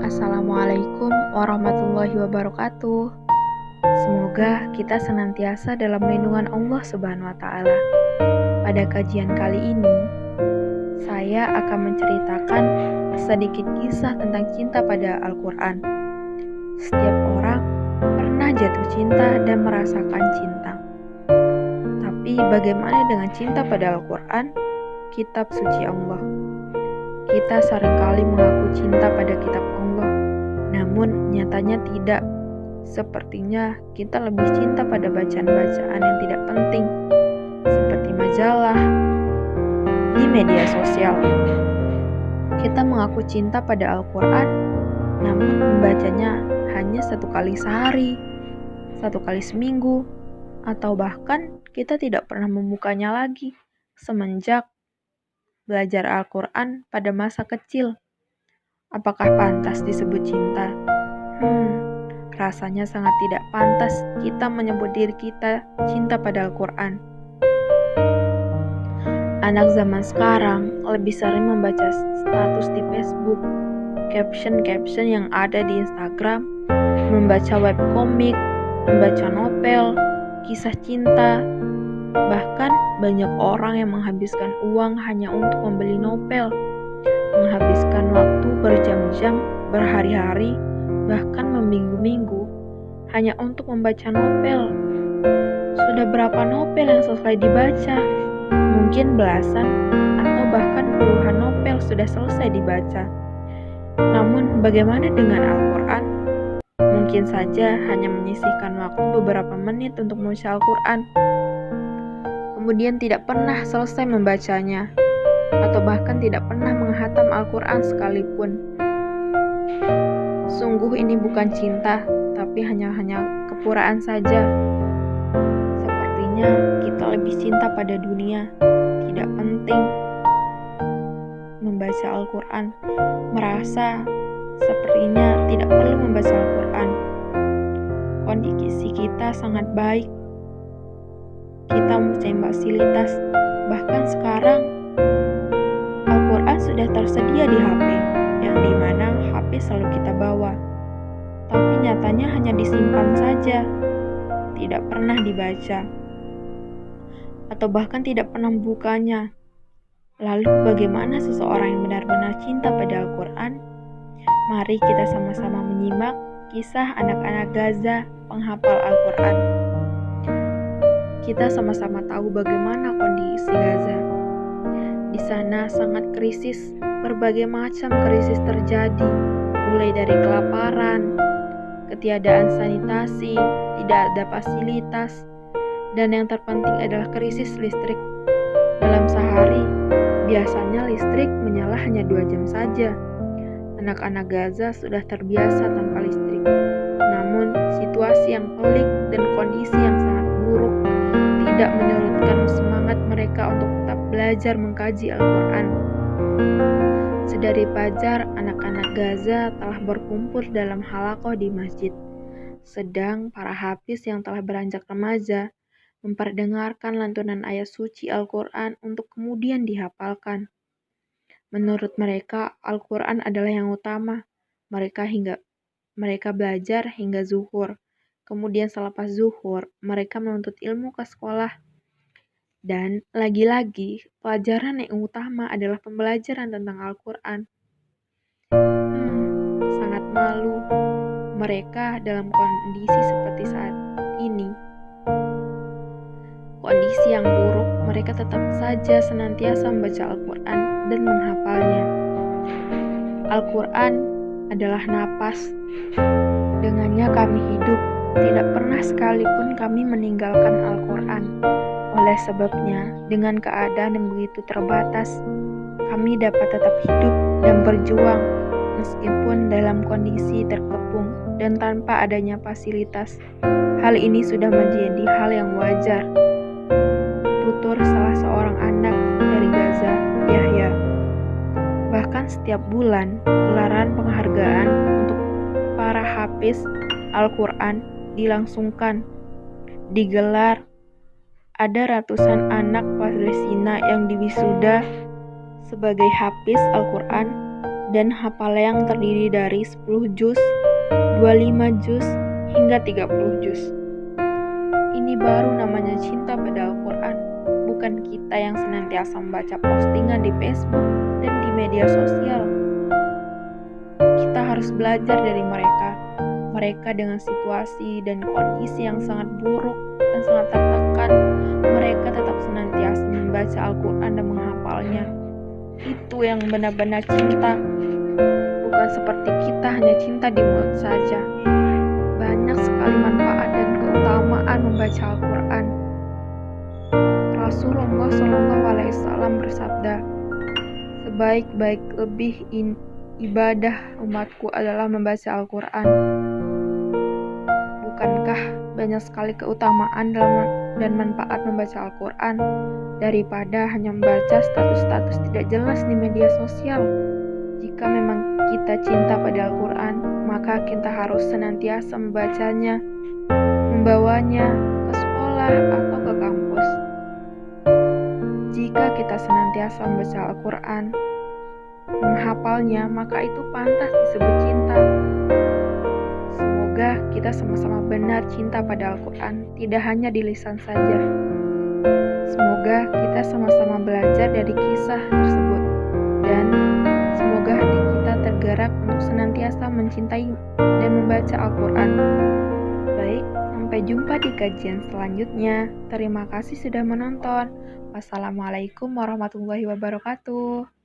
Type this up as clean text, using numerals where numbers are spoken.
Assalamualaikum warahmatullahi wabarakatuh. Semoga kita senantiasa dalam lindungan Allah Subhanahu wa Ta'ala. Pada kajian kali ini, saya akan menceritakan sedikit kisah tentang cinta pada Al-Quran. Setiap orang pernah jatuh cinta dan merasakan cinta. Tapi bagaimana dengan cinta pada Al-Quran, kitab suci Allah? Kita seringkali mengaku cinta pada kitab Allah, namun nyatanya tidak. Sepertinya kita lebih cinta pada bacaan-bacaan yang tidak penting, seperti majalah, di media sosial. Kita mengaku cinta pada Al-Quran, namun membacanya hanya 1 kali sehari, 1 kali seminggu, atau bahkan kita tidak pernah membukanya lagi semenjak belajar Al-Quran pada masa kecil. Apakah pantas disebut cinta? Rasanya sangat tidak pantas kita menyebut diri kita cinta pada Al-Quran. Anak zaman sekarang lebih sering membaca status di Facebook, caption-caption yang ada di Instagram, membaca webkomik, membaca novel, kisah cinta. Bahkan banyak orang yang menghabiskan uang hanya untuk membeli novel, menghabiskan waktu berjam-jam, berhari-hari, bahkan berminggu-minggu hanya untuk membaca novel. Sudah berapa novel yang selesai dibaca? Mungkin belasan atau bahkan puluhan novel sudah selesai dibaca. Namun bagaimana dengan Al-Quran? Mungkin saja hanya menyisihkan waktu beberapa menit untuk membaca Al-Quran, kemudian tidak pernah selesai membacanya, atau bahkan tidak pernah menghatam Al-Quran sekalipun. Sungguh ini bukan cinta, tapi hanya kepuraan saja. Sepertinya kita lebih cinta pada dunia, tidak penting membaca Al-Quran, merasa sepertinya tidak perlu membaca Al-Quran. Kondisi kita sangat baik, kita mempunyai fasilitas, bahkan sekarang Al-Quran sudah tersedia di HP, yang dimana HP selalu kita bawa, tapi nyatanya hanya disimpan saja, tidak pernah dibaca, atau bahkan tidak pernah membukanya. Lalu bagaimana seseorang yang benar-benar cinta pada Al-Quran? Mari kita sama-sama menyimak kisah anak-anak Gaza penghafal Al-Quran. Kita sama-sama tahu bagaimana kondisi Gaza. Di sana sangat krisis, berbagai macam krisis terjadi, mulai dari kelaparan, ketiadaan sanitasi, tidak ada fasilitas, dan yang terpenting adalah krisis listrik. Dalam sehari, biasanya listrik menyala hanya 2 jam saja. Anak-anak Gaza sudah terbiasa tanpa listrik. Namun, situasi yang pelik dan kondisi yang sangat buruk tidak menyurutkan semangat mereka untuk tetap belajar mengkaji Al-Quran. Sedari fajar, anak-anak Gaza telah berkumpul dalam halaqah di masjid. Sedang para hafiz yang telah beranjak remaja memperdengarkan lantunan ayat suci Al-Quran untuk kemudian dihafalkan. Menurut mereka, Al-Quran adalah yang utama. Mereka belajar hingga zuhur. Kemudian selepas zuhur, mereka menuntut ilmu ke sekolah. Dan lagi-lagi, pelajaran yang utama adalah pembelajaran tentang Al-Quran. Sangat malu mereka dalam kondisi seperti saat ini. Kondisi yang buruk, mereka tetap saja senantiasa membaca Al-Quran dan menghafalnya. Al-Quran adalah napas. Dengannya kami hidup. Tidak pernah sekalipun kami meninggalkan Al-Quran. Oleh sebabnya, dengan keadaan yang begitu terbatas, kami dapat tetap hidup dan berjuang meskipun dalam kondisi terkepung dan tanpa adanya fasilitas. Hal ini sudah menjadi hal yang wajar, tutur salah seorang anak dari Gaza, Yahya. Bahkan setiap bulan, gelaran penghargaan untuk para hafiz Al-Quran dilangsungkan. Digelar, ada ratusan anak Palestina yang diwisuda sebagai hafiz Al-Quran dan hafalan yang terdiri dari 10 juz, 25 juz, hingga 30 juz. Ini baru namanya cinta pada Al-Quran, bukan kita yang senantiasa membaca postingan di Facebook dan di media sosial. Kita harus belajar dari mereka. Mereka dengan situasi dan kondisi yang sangat buruk dan sangat tertekan, mereka tetap senantiasa membaca Al-Quran dan menghafalnya. Itu yang benar-benar cinta, bukan seperti kita hanya cinta di mulut saja. Banyak sekali manfaat dan keutamaan membaca Al-Quran. Rasulullah SAW bersabda, sebaik-baik lebih ibadah umatku adalah membaca Al-Quran. Bukankah banyak sekali keutamaan dan manfaat membaca Al-Quran daripada hanya membaca status-status tidak jelas di media sosial? Jika memang kita cinta pada Al-Quran, maka kita harus senantiasa membacanya, membawanya ke sekolah atau ke kampus. Jika kita senantiasa membaca Al-Quran, menghafalnya, maka itu pantas disebut cinta. Semoga kita sama-sama benar cinta pada Al-Quran, tidak hanya di lisan saja. Semoga kita sama-sama belajar dari kisah tersebut, dan semoga hati kita tergerak untuk senantiasa mencintai dan membaca Al-Quran. Baik, sampai jumpa di kajian selanjutnya. Terima kasih sudah menonton. Wassalamualaikum warahmatullahi wabarakatuh.